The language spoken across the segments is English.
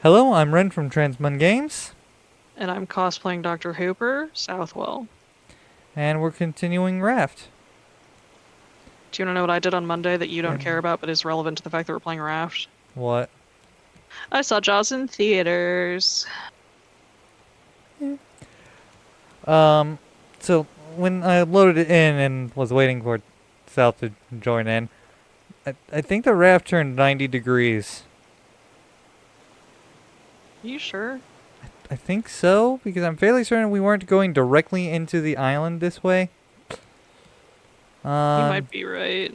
Hello, I'm Ren from Transmun Games, And I'm cosplaying Dr. Hooper, Southwell. and we're continuing Raft. Do you want to know what I did on Monday that you don't care And about but is relevant to the fact that we're playing Raft? what? I saw Jaws in theaters. Um, so when I loaded it in and was waiting for South to join in, I think the raft turned 90 degrees. You sure? I think so, because I'm fairly certain we weren't going directly into the island this way. You Um, might be right.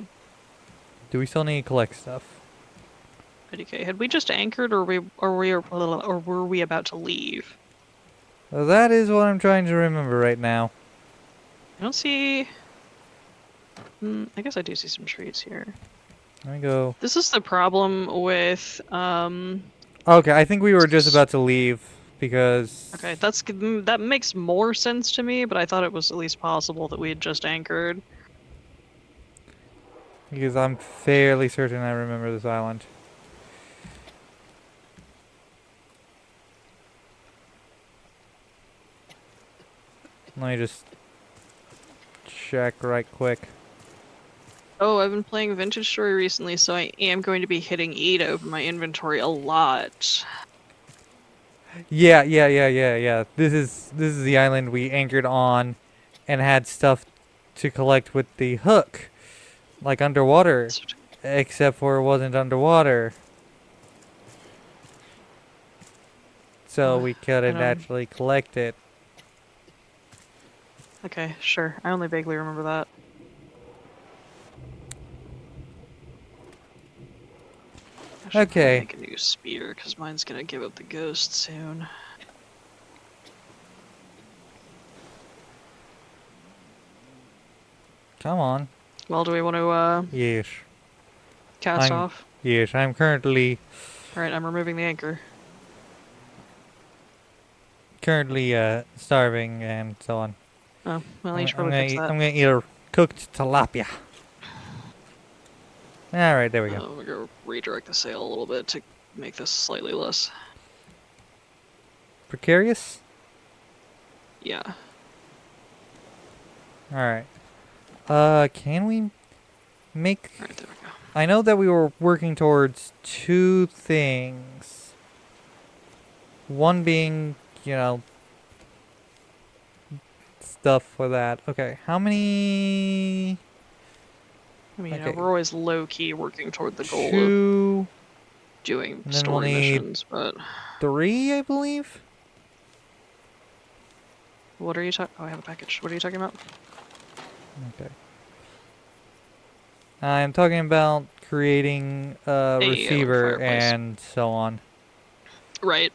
do we still need to collect stuff? Okay, had we just anchored or were we about to leave? Well, that is what I'm trying to remember right now. I don't see. I guess I do see some trees here. Let me go. This is the problem with Okay, I think we were just about to leave because Okay, that makes more sense to me, but I thought it was at least possible that we had just anchored. I'm fairly certain I remember this island. Let me just check right quick. Oh, I've been playing Vintage Story recently, so I am going to be hitting E to open my inventory a lot. Yeah. This is the island we anchored on and had stuff to collect with the hook. Like underwater. Except for it wasn't underwater. So Oh, we I couldn't don't. actually collect it. Okay, sure. I only vaguely remember that. I should probably Okay. make a new spear, because mine's gonna give up the ghost soon. Come on. Well, do we want to, Yes. cast I'm off? yes, I'm Alright, I'm removing the anchor. currently starving and so on. Oh, well, you should probably fix that. I'm gonna eat a cooked tilapia. Alright, there we go. We're gonna redirect the sail a little bit to make this slightly less. Precarious? Yeah. Alright. Can we make... Alright, there we go. I know that we were working towards two things. One being, stuff for that. Okay, how many... I mean, Okay, we're always low-key working toward the goal of two... doing And then we'll story need missions, but... three, I believe? What are you talking? Oh, I have a package. What are you talking about? Okay. I'm talking about creating a A receiver fireplace. and so on. Right.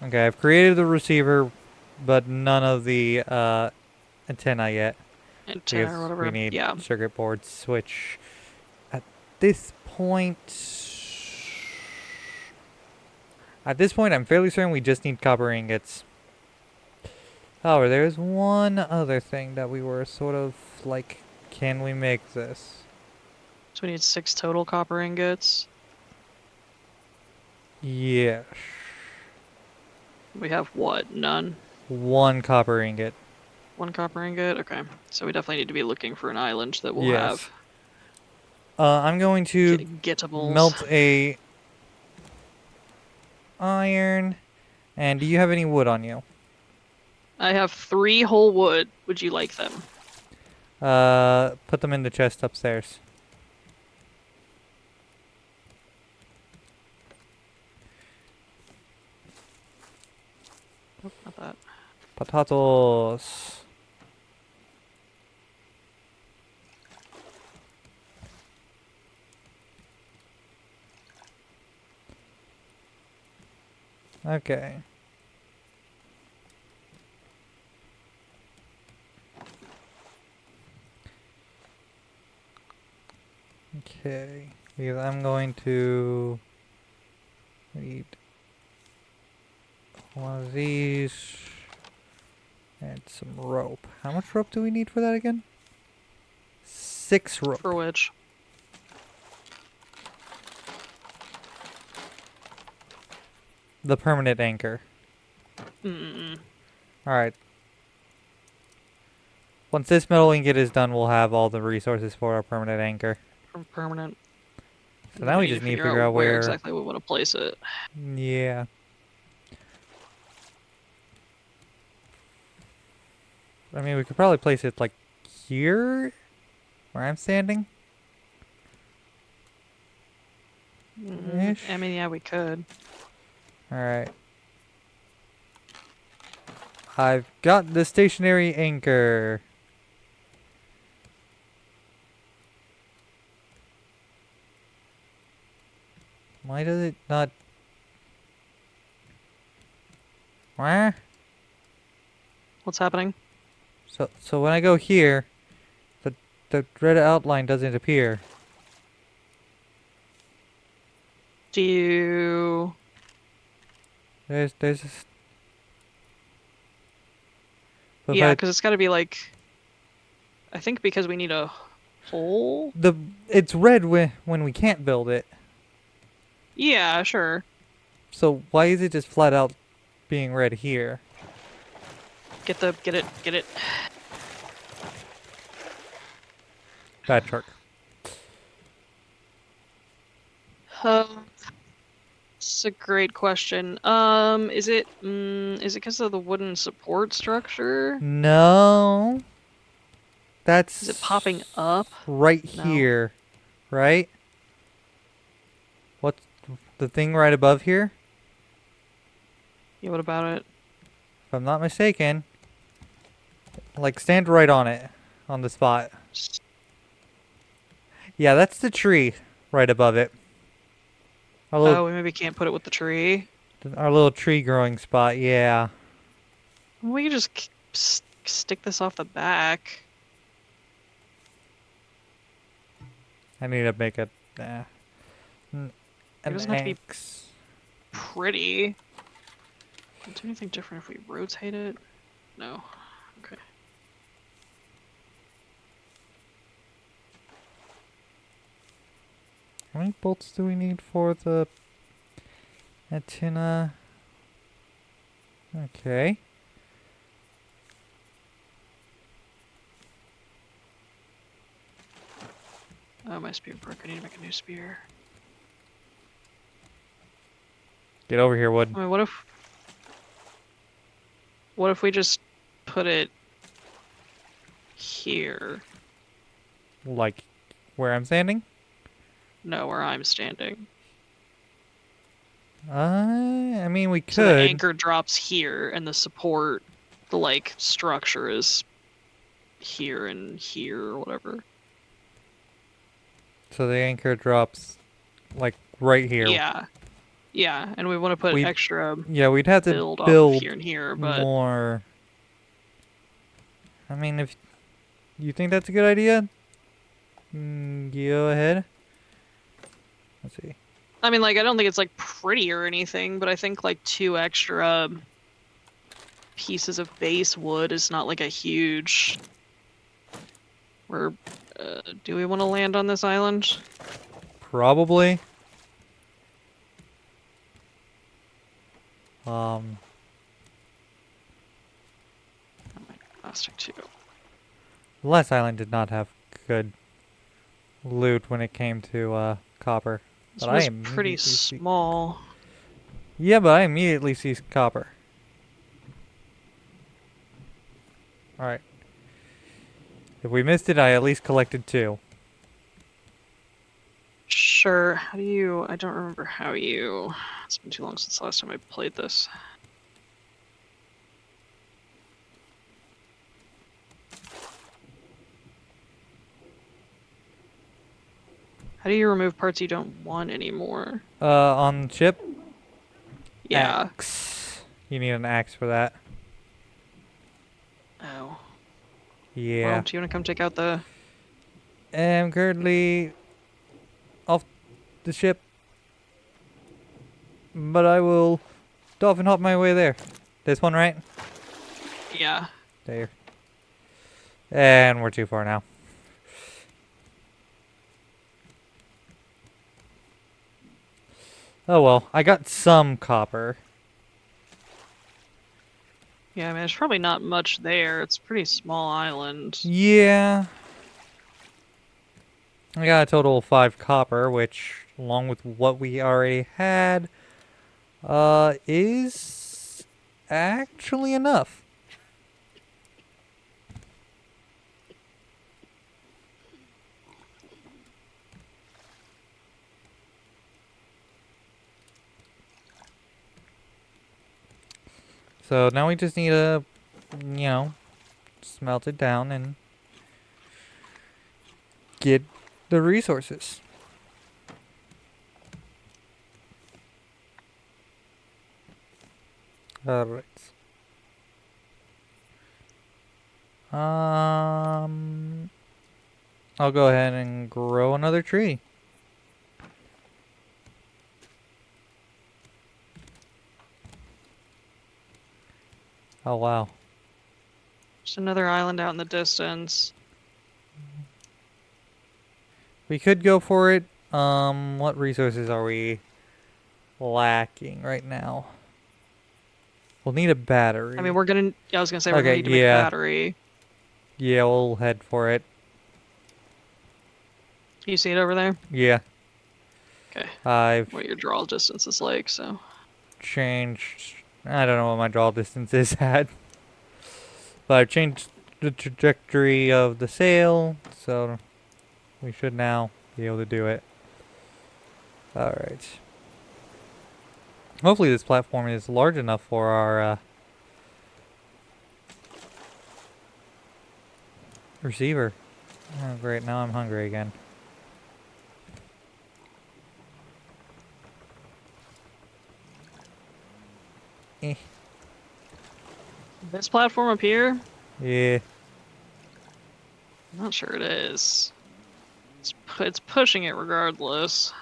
Okay, I've created the receiver, but none of the antenna yet. Antenna Because or we whatever. need Yeah. circuit board switch. At this point... At this point, I'm fairly certain we just need copper ingots. However, there's one other thing that we were sort of like, can we make this? So we need 6 total copper ingots. Yes. We have what? None? One copper ingot. 1 copper ingot? Okay. So we definitely need to be looking for an island that will have Yes. I'm going to getables. melt a iron. And do you have any wood on you? I have 3 whole wood. Would you like them? Put them in the chest upstairs. Nope, not that. Potatoes. Okay. Okay. Because I'm going to need one of these and some rope. How much rope do we need for that again? 6 For rope. which? the permanent anchor. Mm-mm. Alright. Once this metal ingot is done, we'll have all the resources for our permanent anchor. Permanent. So now we just need to figure out where where... exactly we want to place it. Yeah. I mean, we could probably place it, like, here? Where I'm standing? Ish. I mean, yeah, we could. Alright. I've got the stationary anchor. Why does it not... Where? What's happening? So when I go here, the red outline doesn't appear. Do you... There's this... But Yeah, because it's got to be like... I think because we need a hole? it's red when we can't build it. Yeah, sure. So why is it just flat out being red here? Get it. Bad truck. It's a great question. Is it because of the wooden support structure? No. That's... Is it popping up? right No. here, right? What's the thing right above here? Yeah, what about it? If I'm not mistaken, like stand right on it, on the spot. Yeah, that's the tree right above it. Oh, we maybe can't put it with the tree. Our little tree growing spot, yeah. We could just stick this off the back. I need to make an doesn't have to be X. pretty. Is there anything different if we rotate it? No. Okay. How many bolts do we need for the antenna? Okay. Oh, my spear broke. I need to make a new spear. Get over here, Wood. I mean, what if we just put it here? Like where I'm standing? No, where I'm standing. I mean, we could. So the anchor drops here, and the support, the like structure is here and here or whatever. So the anchor drops like right here. Yeah, yeah, and we want to put extra. Yeah, we'd have to build build off of here and here, but more. I mean, if you think that's a good idea, go ahead. Let's see. I mean, like, I don't think it's like pretty or anything, but I think like 2 extra pieces of base wood is not like a huge. Do we want to land on this island? Probably. Plastic too. The last island did not have good loot when it came to copper. This was pretty small. Yeah, but I immediately see copper. Alright. If we missed it, I at least collected 2. Sure. How do you... I don't remember how you... It's been too long since the last time I played this. How do you remove parts you don't want anymore? On ship? Yeah. Axe. You need an axe for that. Oh. Yeah. Well, do you want to come take out the... I'm currently off the ship, but I will dolphin hop my way there. This one, right? Yeah. There. And we're too far now. Oh well, I got some copper. Yeah, I mean, there's probably not much there. It's a pretty small island. Yeah. I got a total of 5 copper, which, along with what we already had, is actually enough. So now we just need to, smelt it down and get the resources. Alright. I'll go ahead and grow another tree. Oh wow. Just another island out in the distance. We could go for it. What resources are we lacking right now? We'll need a battery. I mean, I was gonna say we're gonna Okay, need to make a yeah. battery. Yeah, we'll head for it. You see it over there? Yeah. Okay. I've What your draw distance is like, so. changed. I don't know what my draw distance is at. But I've changed the trajectory of the sail, so we should now be able to do it. Alright. Hopefully this platform is large enough for our receiver. Oh great, now I'm hungry again. Eh. This platform up here? Yeah. I'm not sure it is. It's pushing it regardless.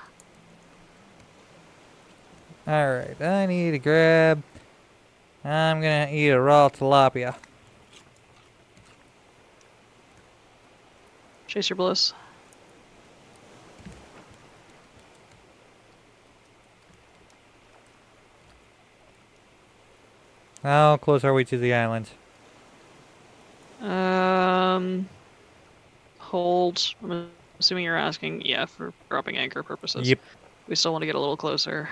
Alright, I need to grab. I'm gonna eat a raw tilapia. Chase your bliss. How close are we to the island? Um, hold. I'm assuming you're asking, yeah, for dropping anchor purposes. Yep. We still want to get a little closer.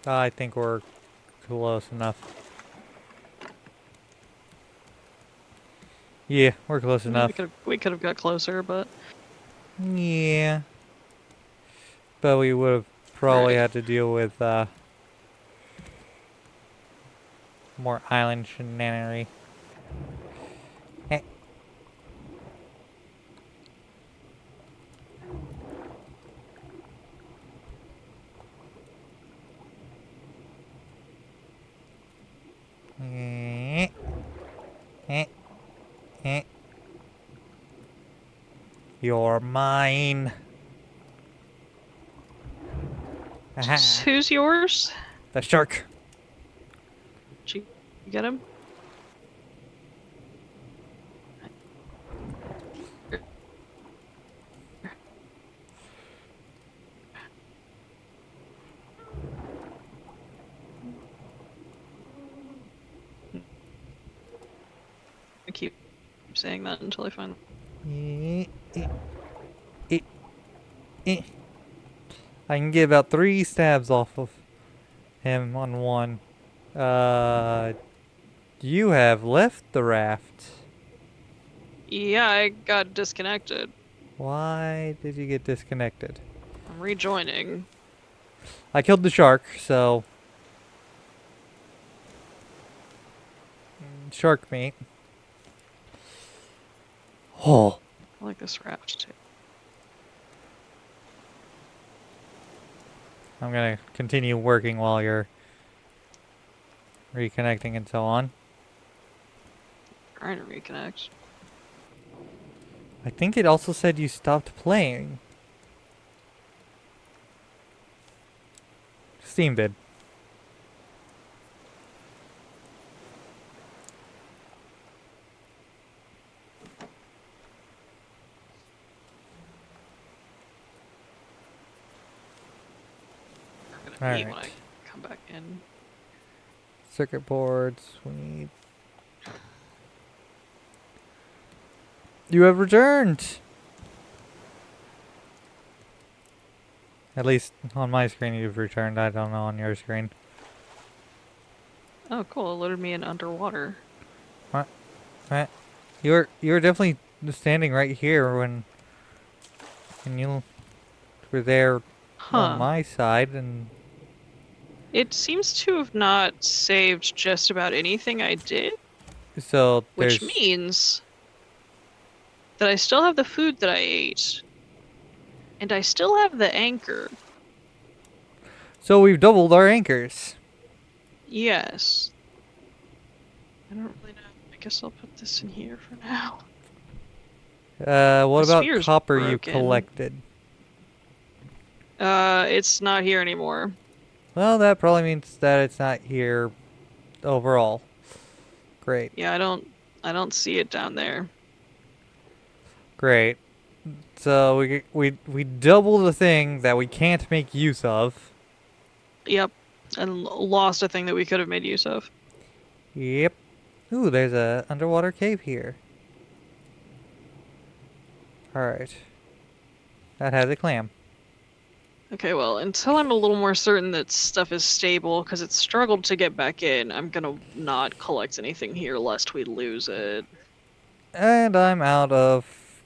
I think we're close enough. Yeah, we're close Yeah, enough. we could have got closer, but Yeah. But we would have probably right. had to deal with more island shenanery. Eh. Eh. Eh. Eh. You're mine. Aha. Who's yours? The shark. Did you get him? I keep saying that until I find. Eh. Eh. Eh. Eh. I can get about 3 stabs off of him on one. You have left the raft. Yeah, I got disconnected. Why did you get disconnected? I'm rejoining. I killed the shark, so shark meat. Oh, I like this raft too. I'm gonna continue working while you're reconnecting and so on. Trying to reconnect. I think it also said you stopped playing. Steam did. eat when I Alright. come back in. Circuit boards. We need. You have returned! At least on my screen you've returned. I don't know on your screen. Oh, cool. It loaded me in underwater. What? What? You were definitely standing right here when you were there on Huh. my side, and It seems to have not saved just about anything I did, so which there's. means that I still have the food that I ate, and I still have the anchor. So we've doubled our anchors. Yes. I don't really know. I guess I'll put this in here for now. What My about spear's copper you broken. collected? It's not here anymore. Well, that probably means that it's not here overall. Great. Yeah, I don't see it down there. Great. So we double the thing that we can't make use of. Yep. And lost a thing that we could have made use of. Yep. Ooh, there's a underwater cave here. Alright. That has a clam. Okay, well, until I'm a little more certain that stuff is stable, because it struggled to get back in, I'm gonna not collect anything here lest we lose it. And I'm out of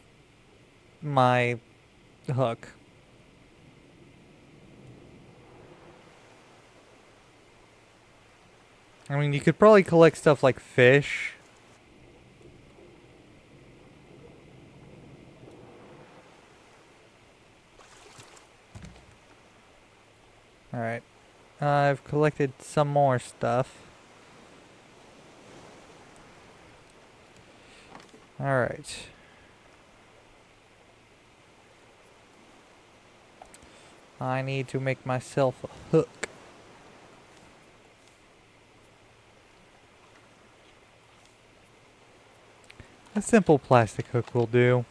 my hook. I mean, you could probably collect stuff like fish. Alright. I've collected some more stuff. Alright. I need to make myself a hook. A simple plastic hook will do.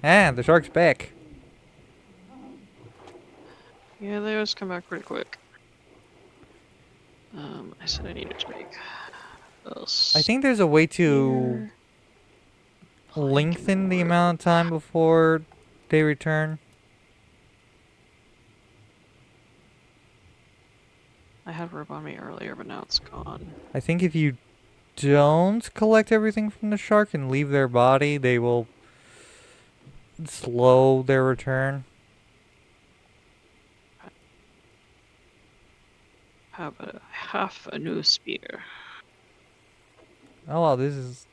And the shark's back. Yeah, they always come back pretty quick. I said I needed to make a I think there's a way to spear, plank, and lengthen the rope. amount of time before they return. I had rope on me earlier, but now it's gone. I think if you don't collect everything from the shark and leave their body, they will slow their return. Have a half a new spear. Oh wow, this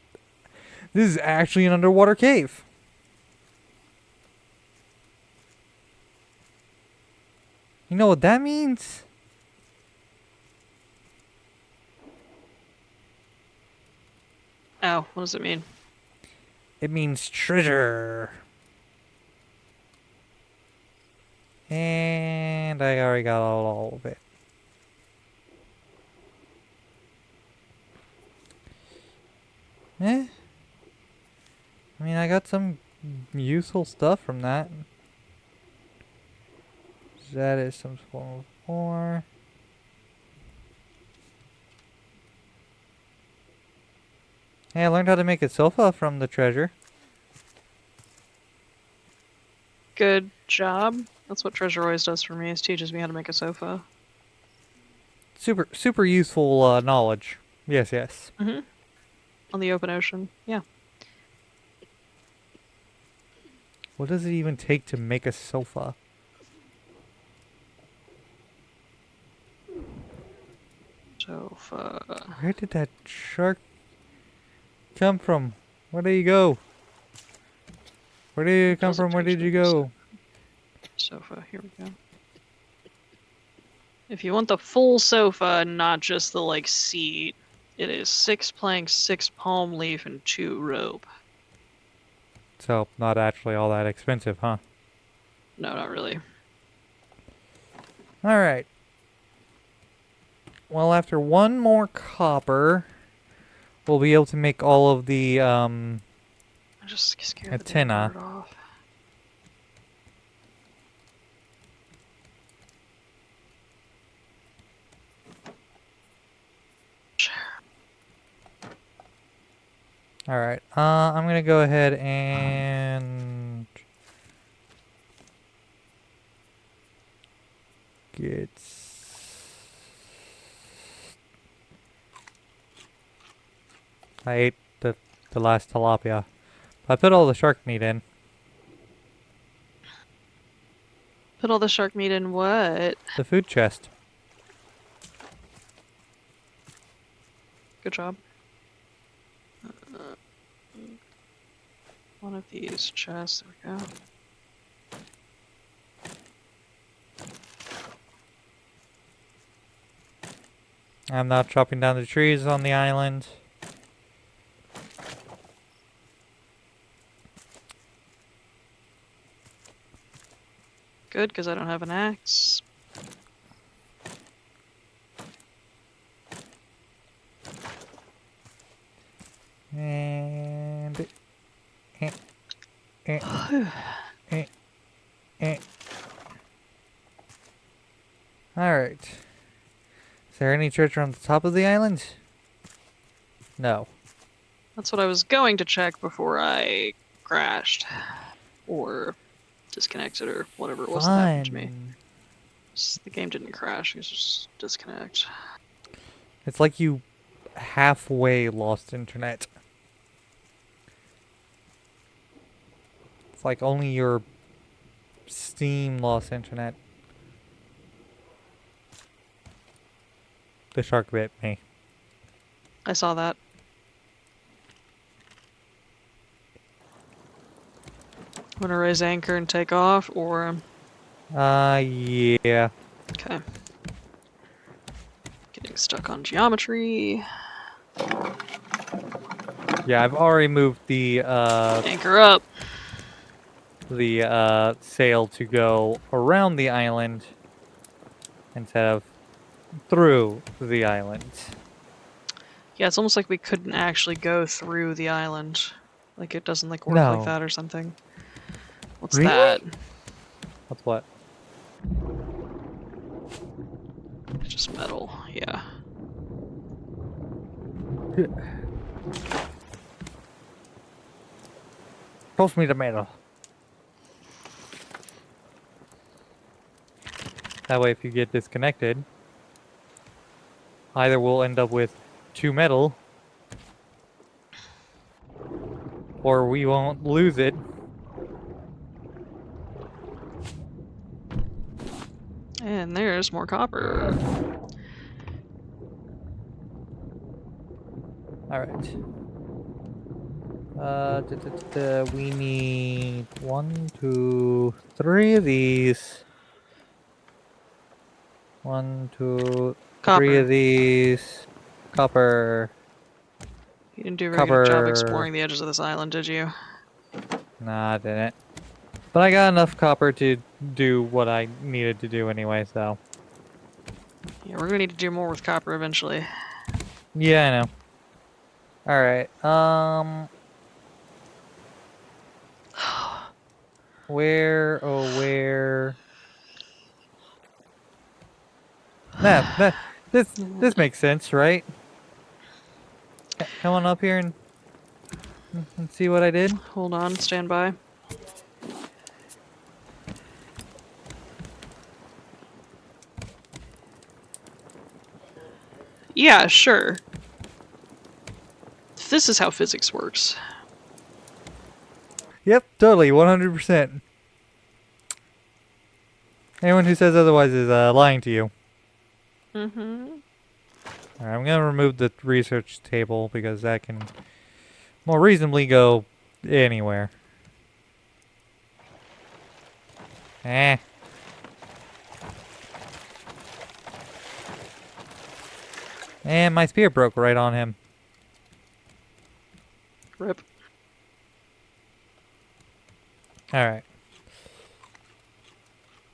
is actually an underwater cave. You know what that means? Ow, what does it mean? It means treasure. And I already got all of it. Eh? I mean, I got some useful stuff from that. That is some form of ore. Hey, I learned how to make a sofa from the treasure. Good job. That's what Treasure always does for me, is teaches me how to make a sofa. Super useful knowledge. Yes, yes. Mm-hmm. On the open ocean. Yeah. What does it even take to make a sofa? Sofa. Where did that shark come from? Where did he go? Where did you What come does it from? Where take to did you make a go? sofa? Here we go. If you want the full sofa, not just the like seat, it is 6 planks, 6 palm leaf, and 2 rope. So, not actually all that expensive, huh? No, not really. Alright. Well, after one more copper, we'll be able to make all of the, I'm just scared the damn antenna. bird off. Alright, I'm gonna go ahead and get... I ate the last tilapia. I put all the shark meat in. Put all the shark meat in what? The food chest. Good job. One of these chests. There we go. I'm now chopping down the trees on the island. Good, because I don't have an axe. And... eh, eh, eh, eh. Alright. Is there any treasure on the top of the island? No. That's what I was going to check before I crashed. Or disconnected or whatever it was that happened to me. The game didn't crash, it was just disconnect. It's like you halfway lost internet. It's like only your Steam lost internet. The shark bit me. I saw that. I'm gonna raise anchor and take off, or... Yeah. Okay. Getting stuck on geometry. Yeah, I've already moved the, Anchor up! sail to go around the island instead of through the island. Yeah, it's almost like we couldn't actually go through the island. Like, it doesn't, like, work like No. that or something. What's Really? that? What's what? It's just metal, yeah. Toss me the metal. That way if you get disconnected, either we'll end up with 2 metal, or we won't lose it. And there's more copper. Alright. We need 1, 2, 3 of these. 1, 2, 3 of Copper. these. Copper. You didn't do a very good job Copper. exploring the edges of this island, did you? Nah, I didn't. But I got enough copper to do what I needed to do anyway, so. Yeah, we're gonna need to do more with copper eventually. Yeah, I know. Alright, where, oh, where? Nah, this makes sense, right? Come on up here and see what I did. Hold on, stand by. Yeah, sure. This is how physics works. Yep, totally, 100%. Anyone who says otherwise is lying to you. Mm-hmm. Alright, I'm gonna remove the research table because that can more reasonably go anywhere. Eh. And my spear broke right on him. Rip. Alright.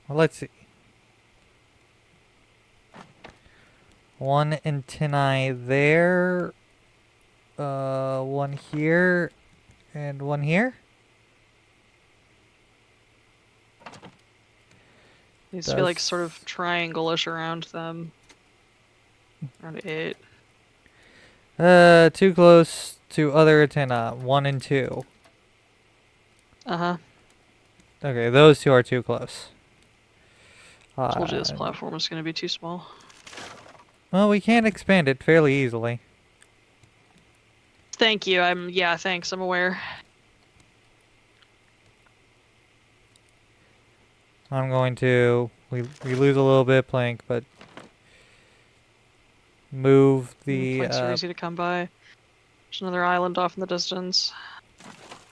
Well, let's see. 1 antennae there. 1 here. And 1 here. Needs to be like sort of triangle-ish around them. Around it. Too close to other antenna. 1 and 2. Uh-huh. Okay, those two are too close. Told you this platform was going to be too small. Well, we can expand it fairly easily. Thank you. Yeah, thanks. I'm aware. I'm going to... We lose a little bit of plank, but... Move the... Planks are easy to come by. There's another island off in the distance.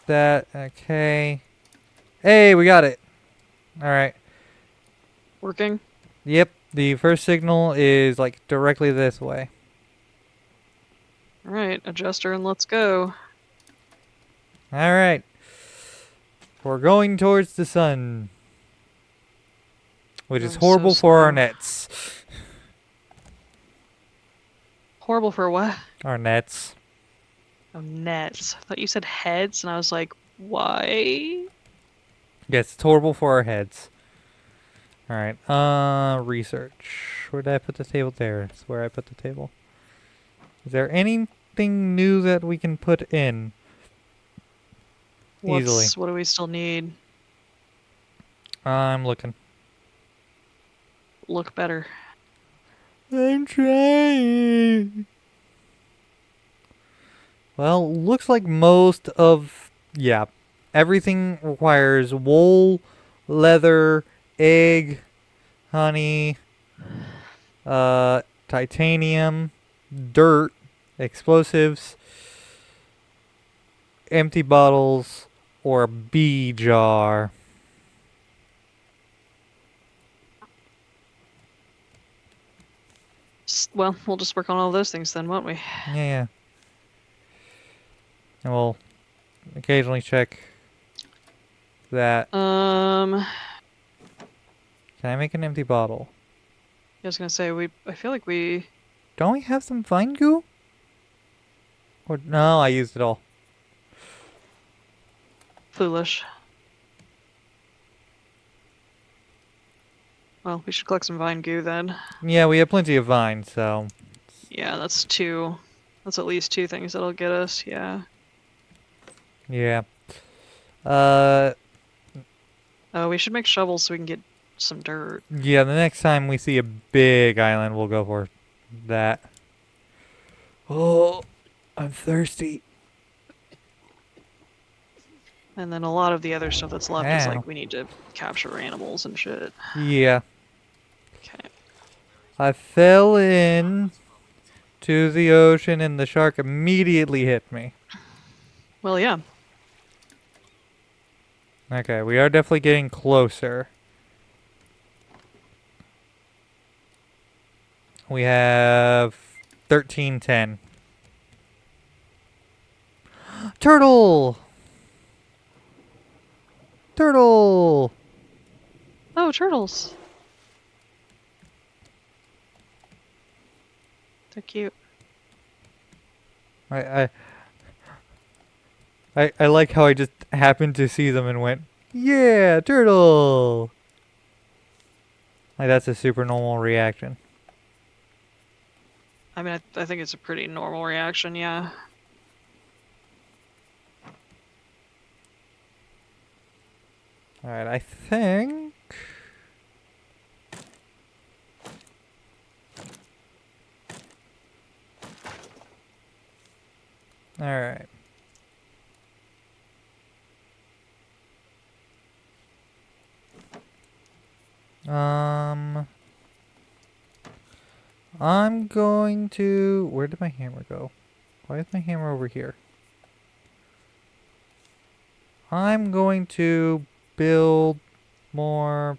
that... Okay. Hey, we got it! Alright. Working? Yep, the first signal is, like, directly this way. Alright, adjuster and let's go. Alright. We're going towards the sun. Which is Going horrible so for our slow. nets. Horrible for what? Our nets. Oh, nets. I thought you said heads, and I was like, why? Yes, it's horrible for our heads. Alright, research. Where did I put the table? There. That's where I put the table. Is there anything new that we can put in? Easily. What do we still need? I'm looking. Look better. I'm trying. Well, looks like most of... Yeah. Everything requires wool, leather, egg, honey, titanium, dirt, explosives, empty bottles, or a bee jar. Well, we'll just work on all those things then, won't we? Yeah. And we'll occasionally check that. I Can I make an empty bottle? was gonna say, I feel like we... Don't we have some vine goo? Or no, I used it all. Foolish. Well, we should collect some vine goo then. Yeah, we have plenty of vines, so... Yeah, that's two. That's at least two things that'll get us, yeah. Yeah. Oh, we should make shovels so we can get some dirt. Yeah, the next time we see a big island, we'll go for that. Oh, I'm thirsty. And then a lot of the other stuff that's left is Ow. like we need to capture animals and shit. Yeah. Okay. I fell in to the ocean and the shark immediately hit me. Well, yeah. Okay, we are definitely getting closer. We have 1310. Turtle! Turtle! Oh, turtles. They're cute. I like how I just happened to see them and went, yeah, turtle! Like, that's a super normal reaction. I mean, I think it's a pretty normal reaction, yeah. Alright, I think... Alright. I'm going to... Where did my hammer go? Why is my hammer over here? I'm going to build more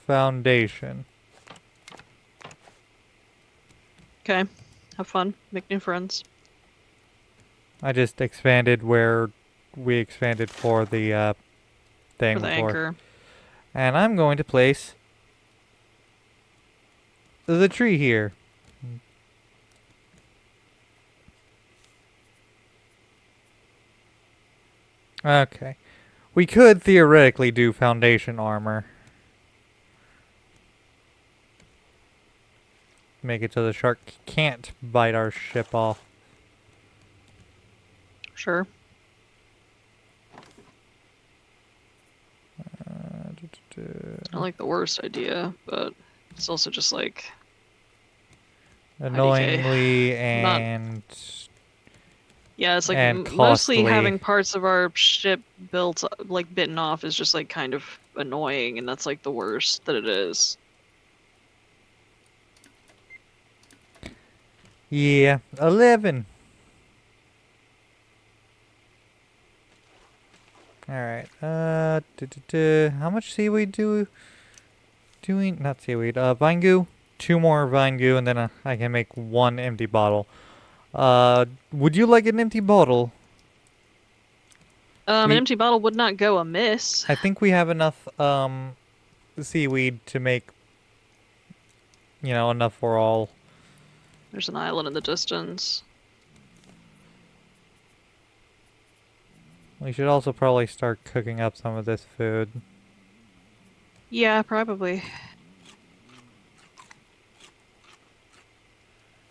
foundation. Okay. Have fun. Make new friends. I just expanded where we expanded for the thing For the before. anchor. And I'm going to place the tree here. Okay. We could theoretically do foundation armor. Make it so the shark can't bite our ship off. Sure. Not like the worst idea, but it's also just like IDK. Annoyingly Not. and Yeah, it's like mostly costly. having parts of our ship built like bitten off is just like kind of annoying, and that's like the worst that it is. Yeah, 11. Alright, how much seaweed doing? Not seaweed, vine goo? 2 more vine goo, and then I can make 1 empty bottle. Would you like an empty bottle? An We, empty bottle would not go amiss. I think we have enough, seaweed to make, enough for all. There's an island in the distance. We should also probably start cooking up some of this food. Yeah, probably.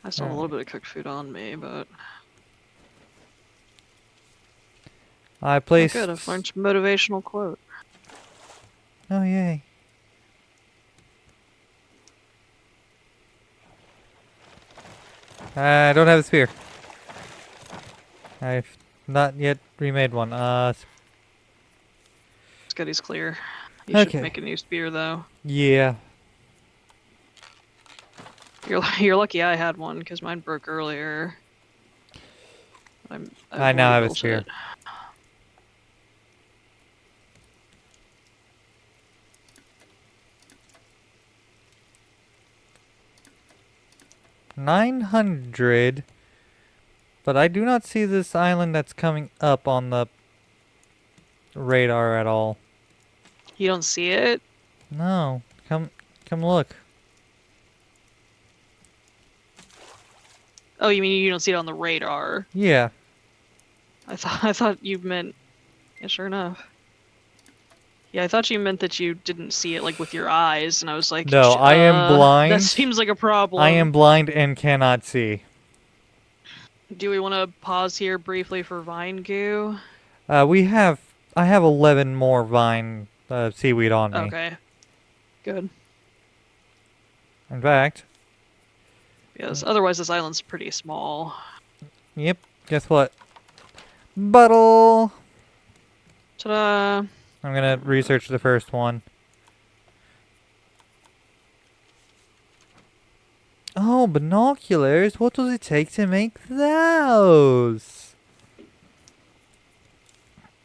I still have a little Alright. bit of cooked food on me, but I oh good, I've placed... learned a motivational quote. Oh, yay. I don't have a spear. I've not yet remade one. Scuddy's clear. You should Okay. make a new spear though. Yeah. You're lucky I had one because mine broke earlier. I I've now have a rebuilt spear. it. $900. But I do not see this island that's coming up on the radar at all. You don't see it? No. Come look. Oh, you mean you don't see it on the radar? Yeah. I thought you meant. Yeah, sure enough. Yeah, I thought you meant that you didn't see it like with your eyes, and I was like, No, I am that blind. seems like a I am problem. blind and cannot see. Do we want to pause here briefly for vine goo? I have 11 more vine seaweed on me. Okay, good. In fact, Yes, otherwise this island's pretty small. yep, guess what? Bottle! Ta-da! I'm gonna research the first one. Oh, binoculars? What does it take to make those?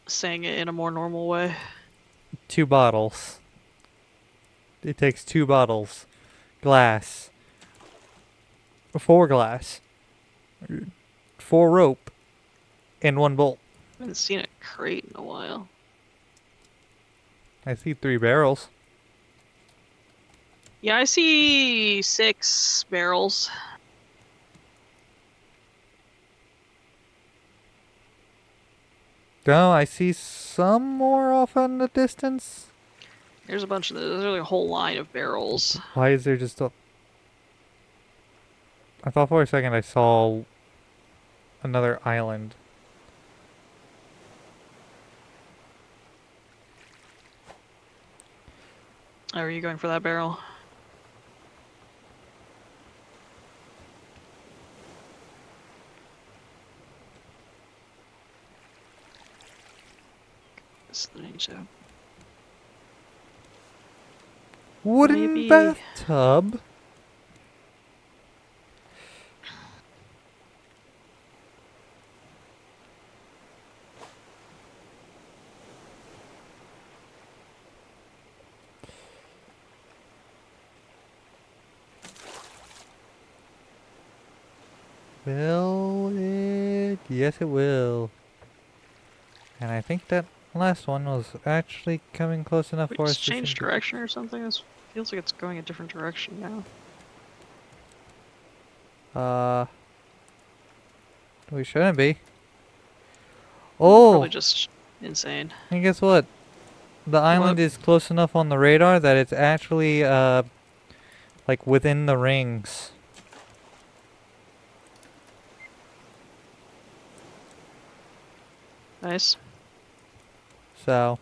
Saying it in a more normal way. 2 bottles. It takes 2 bottles. Glass. 4 glass. 4 rope. And 1 bolt. I haven't seen a crate in a while. I see 3 barrels. Yeah, I see 6 barrels. No, I see some more off in the distance. There's like a whole line of barrels. Why is there just a... I thought for a second I saw another island. Oh, are you going for that barrel? So. Wooden Maybe. bathtub? Will it? Yes, it will. And I think that last one was actually coming close enough We for us just to changed sink it. direction or something? This feels like it's going a different direction now. We shouldn't be. Probably Oh, just insane. and guess what? The island What? is close enough on the radar that it's actually, like within the rings. Nice. So,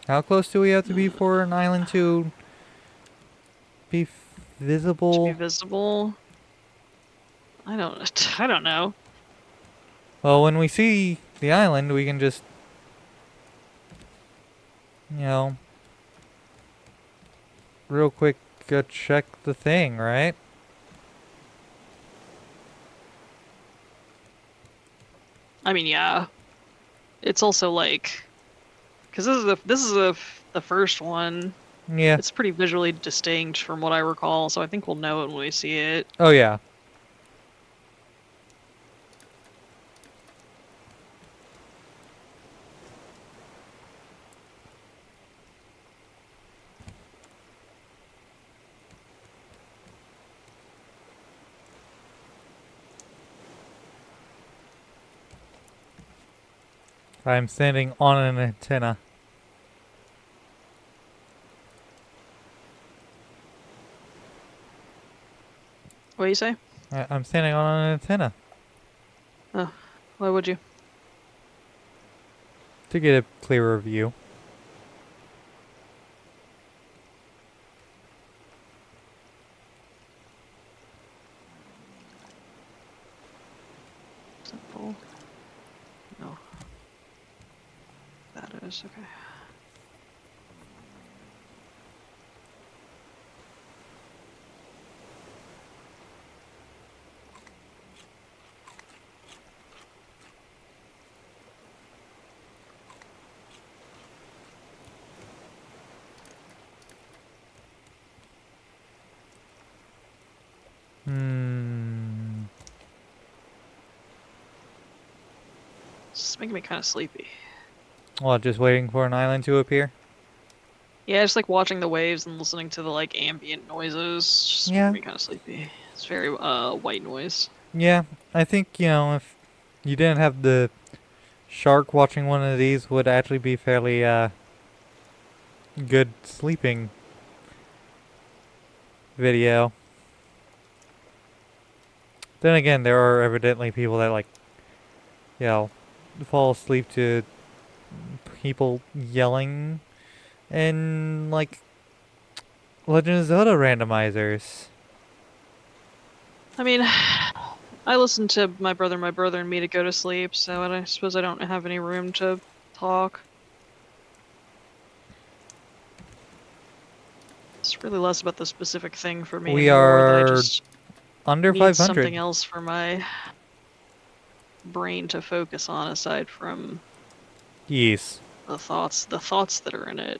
how close do we have to be for an island to be To be visible? visible. I don't. I don't know. Well, when we see the island, we can just, you know, real quick check the thing, right? I mean, yeah. It's also like, because the first one. Yeah. It's pretty visually distinct from what I recall, so I think we'll know it when we see it. Oh, yeah. I'm standing on an antenna. What do you say? I'm standing on an antenna Oh, why would you? to get a clearer view. Simple. No. That is okay. Hmm. It's making me kind of sleepy. Well, just waiting for an island to appear. Yeah, just like watching the waves and listening to the like ambient noises, just making Yeah. me kind of sleepy. It's very white noise. Yeah. I think, if you didn't have the shark, watching one of these would actually be fairly good sleeping video. Then again, there are evidently people that you know, fall asleep to people yelling and Legend of Zelda randomizers. I mean, I listen to my brother, and me to go to sleep, so I suppose I don't have any room to talk. It's really less about the specific thing for me and We more that I are just under need 500. something else for my brain to focus on aside from Yes. the thoughts that are in it.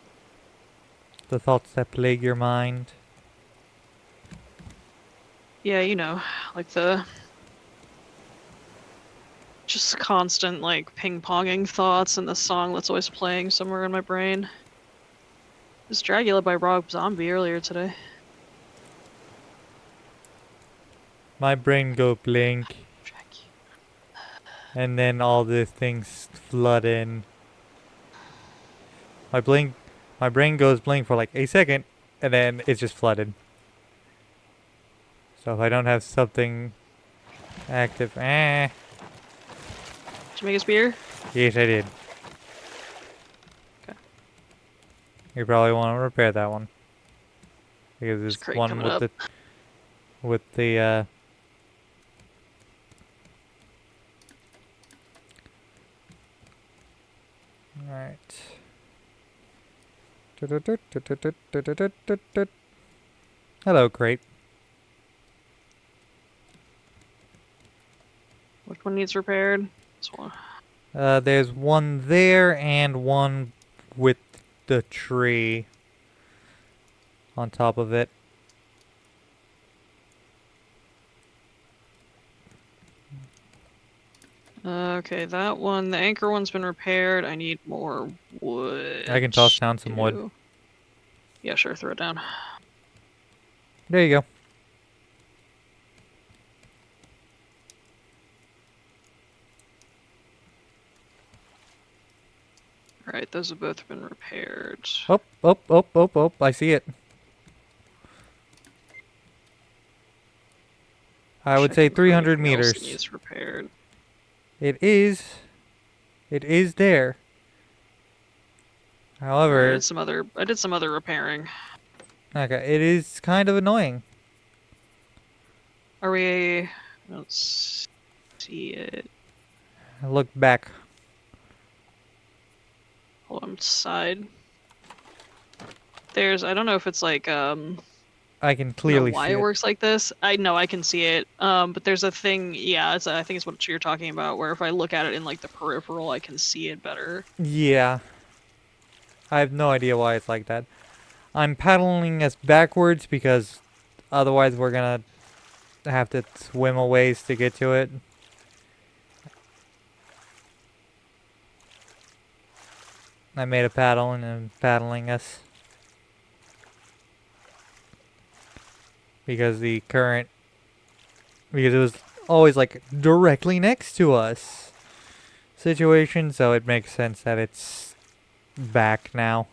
The thoughts that plague your mind. Yeah, like the just constant like ping-ponging thoughts and the song that's always playing somewhere in my brain. This Dragula by Rob Zombie earlier today. My brain go blink, Jackie. and then all the things flood in. My blink, my brain goes blink for like a second, and then it's just flooded. So if I don't have something active, Did you make us beer? yes I did. Okay. You probably want to repair that one because There's a it's crate one coming up. with the. All right. Hello, crate. Which one needs repaired? This one. There's one there and one with the tree on top of it. Okay, that one. The anchor one's been repaired. I need more wood. I can toss down some wood. too. Yeah, sure. Throw it down. There you go. Alright, those have both been repaired. Oh, oh, oh, oh, oh, I see it. I would say Checking for 300 anything else that meters. needs repaired. It is there. Alright, However, I did some other repairing. okay, it is kind of annoying. Are we... I don't see it. Look back. Hold on, side. There's, I don't know if it's like, I can I don't know clearly why see it it. works like this. I know I can see it. But there's a thing, yeah, I think it's what you're talking about, where if I look at it in like the peripheral, I can see it better. Yeah. I have no idea why it's like that. I'm paddling us backwards because otherwise we're gonna have to swim a ways to get to it. I made a paddle and I'm paddling us. Because the current... Because it was always like directly next to us situation, so it makes sense that it's back now.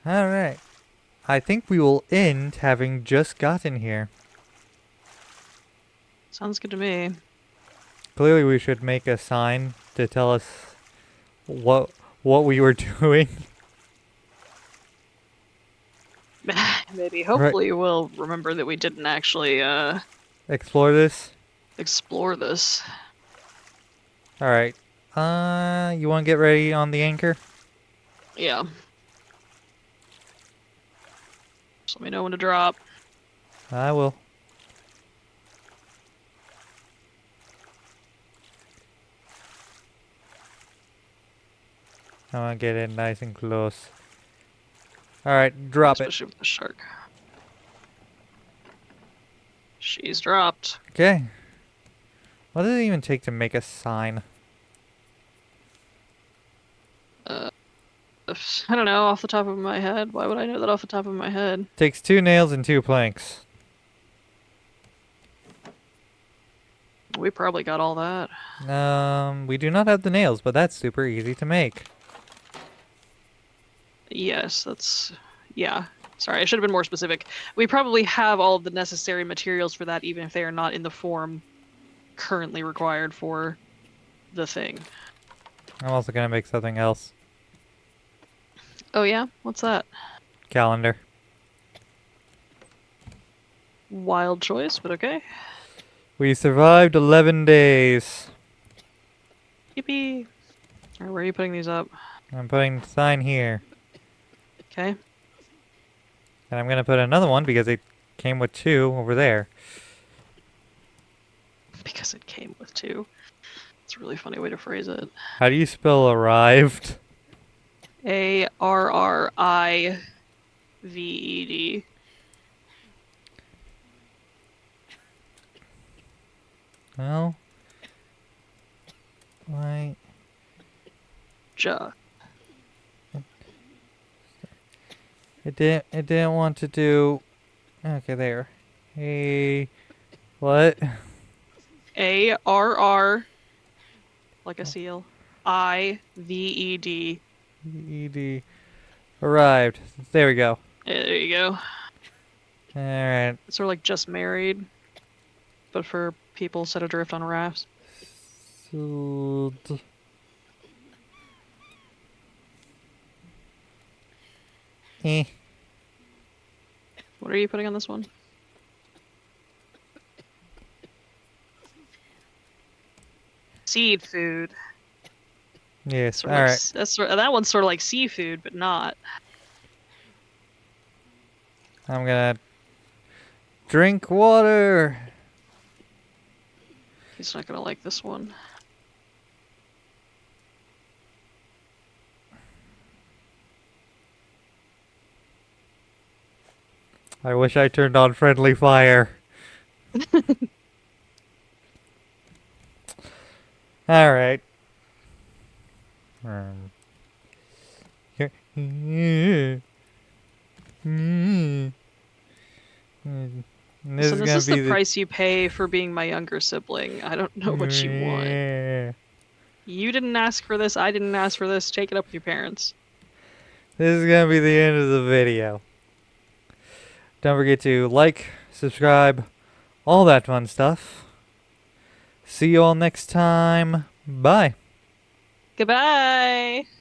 Alright. I think we will end having just gotten here. Sounds good to me. Clearly we should make a sign to tell us what we were doing. Maybe. Right. Hopefully we'll remember that we didn't actually, Explore this. explore this. Alright. You want to get ready on the anchor? Yeah. Just let me know when to drop. I will. I want to get in nice and close. Alright, drop it. Especially with the shark. She's dropped. Okay. What does it even take to make a sign? I don't know off the top of my head. Why would I know that off the top of my head? Takes 2 nails and 2 planks. We probably got all that. We do not have the nails, but that's super easy to make. Yes, that's... Yeah. Sorry, I should have been more specific. We probably have all of the necessary materials for that, even if they are not in the form currently required for the thing. I'm also gonna make something else. Oh yeah? What's that? Calendar. Wild choice, but okay. We survived 11 days. Yippee! Alright, where are you putting these up? I'm putting the sign here. Okay. And I'm gonna put another one because it came with 2 over there. Because it came with 2. It's a really funny way to phrase it. How do you spell arrived? Arrived. Well, why? Ja. It didn't want to do. Okay, there. Hey, what? A-R-R, like a seal. I-V-E-D. Ed arrived. There we go. Yeah, there you go. All right. It's sort of like Just Married, but for people set adrift on rafts. Sold. Eh. What are you putting on this one? Seed food. Yes. Sort All of like, right. that one's sort of like seafood, but not. I'm gonna drink water. He's not gonna like this one. I wish I turned on friendly fire. All right. Here. And Listen, this gonna is the be the price you pay for being my younger sibling. I don't know what you want. Yeah. You didn't ask for this, I didn't ask for this. Take it up with your parents. This is gonna be the end of the video. Don't forget to like, subscribe, all that fun stuff. See you all next time. Bye. Goodbye!